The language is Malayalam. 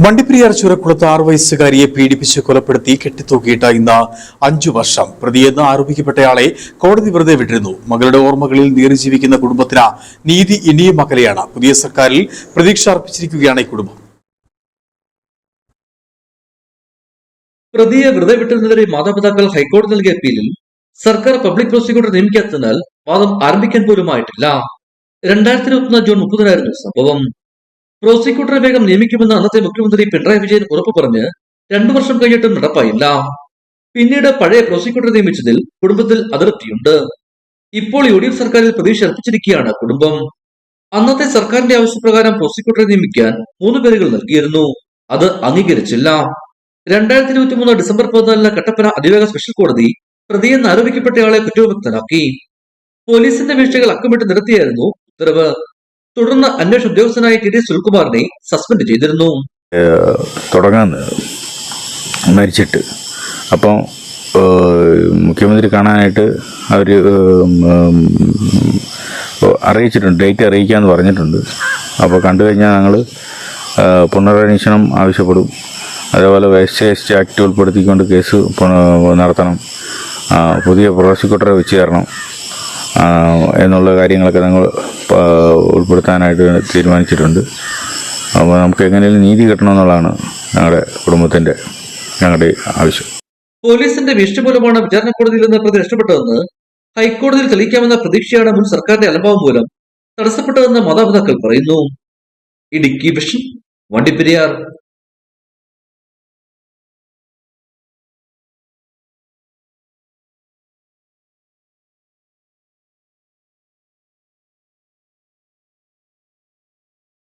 വണ്ടിപ്പെരിയാർ ചുരക്കുളത്ത് 6 വയസ്സുകാരിയെ പീഡിപ്പിച്ച് കൊലപ്പെടുത്തി കെട്ടിത്തൂക്കിയിട്ട് ഇന്ന് 5 വർഷം. പ്രതിയെന്ന് ആരോപിക്കപ്പെട്ടയാളെ കോടതി വെറുതെ വിട്ടിരുന്നു. മകളുടെ ഓർമ്മകളിൽ നീറിജീവിക്കുന്ന കുടുംബത്തിന് നീതി ഇനിയും അകലെയാണ്. പുതിയ സർക്കാരിൽ പ്രതീക്ഷ അർപ്പിച്ചിരിക്കുകയാണ് ഈ കുടുംബം. പ്രതിയെ വെറുതെ വിട്ടതിനെതിരെ മാതാപിതാക്കൾ ഹൈക്കോടതി നൽകിയ അപ്പീലിൽ സർക്കാർ പബ്ലിക് പ്രോസിക്യൂട്ടർ നിയമിക്കാത്തതിനാൽ വാദം ആരംഭിക്കാൻ പോലും ആയിട്ടില്ല. 2021 ജൂൺ 30 സംഭവം. പ്രോസിക്യൂട്ടറെ വേഗം നിയമിക്കുമെന്ന് അന്നത്തെ മുഖ്യമന്ത്രി പിണറായി വിജയൻ ഉറപ്പു പറഞ്ഞ് 2 വർഷം കഴിഞ്ഞിട്ടും നടപ്പായില്ല. പിന്നീട് പഴയ പ്രോസിക്യൂട്ടറെ നിയമിച്ചതിൽ കുടുംബത്തിൽ അതൃപ്തിയുണ്ട്. ഇപ്പോൾ UDF സർക്കാരിൽ പ്രതീക്ഷ അർപ്പിച്ചിരിക്കുകയാണ് കുടുംബം. അന്നത്തെ സർക്കാരിന്റെ ആവശ്യപ്രകാരം പ്രോസിക്യൂട്ടറെ നിയമിക്കാൻ 3 പേരുകൾ നൽകിയിരുന്നു. അത് അംഗീകരിച്ചില്ല. 2023 ഡിസംബർ 14 കട്ടപ്പന അതിവേഗ സ്പെഷ്യൽ കോടതി പ്രതിയെന്ന് ആരോപിക്കപ്പെട്ടയാളെ കുറ്റവിമുക്തനാക്കി. പോലീസിന്റെ വീഴ്ചകൾ അക്കമിട്ട് നിരത്തിയായിരുന്നു ഉത്തരവ്. തുടർന്ന് അന്വേഷണ ഉദ്യോഗസ്ഥനായ TD സുനിൽകുമാറിനെ സസ്പെൻഡ് ചെയ്തിരുന്നു. തുടങ്ങാൻ മരിച്ചിട്ട് അപ്പം മുഖ്യമന്ത്രി കാണാനായിട്ട് അവർ അറിയിച്ചിട്ടുണ്ട്, ഡേറ്റ് അറിയിക്കാമെന്ന് പറഞ്ഞിട്ടുണ്ട്. അപ്പോൾ കണ്ടു കഴിഞ്ഞാൽ ഞങ്ങൾ പുനരന്വേഷണം ആവശ്യപ്പെടും. അതേപോലെ SC ആക്ട് ഉൾപ്പെടുത്തിക്കൊണ്ട് കേസ് നടത്തണം, പുതിയ പ്രോസിക്യൂട്ടറെ വെച്ച് തരണം എന്നുള്ള കാര്യങ്ങളൊക്കെ ഞങ്ങൾ ഉൾപ്പെടുത്താനായിട്ട് തീരുമാനിച്ചിട്ടുണ്ട്. അപ്പോൾ നമുക്ക് എങ്ങനെയും നീതി കിട്ടണമെന്നുള്ളതാണ് ഞങ്ങളുടെ കുടുംബത്തിൻ്റെ ഞങ്ങളുടെ ആവശ്യം. പോലീസിന്റെ വീഴ്ച മൂലമാണ് വിചാരണ കോടതിയിൽ നിന്ന് പ്രതി രക്ഷപ്പെട്ടതെന്ന് ഹൈക്കോടതിയിൽ തെളിയിക്കാമെന്ന പ്രതീക്ഷയാണ് മുൻ സർക്കാരിന്റെ അലംഭാവം മൂലം തടസ്സപ്പെട്ടതെന്ന് മാതാപിതാക്കൾ പറയുന്നു. ഇടുക്കി വിഷൻ, വണ്ടിപ്പെരിയാർ.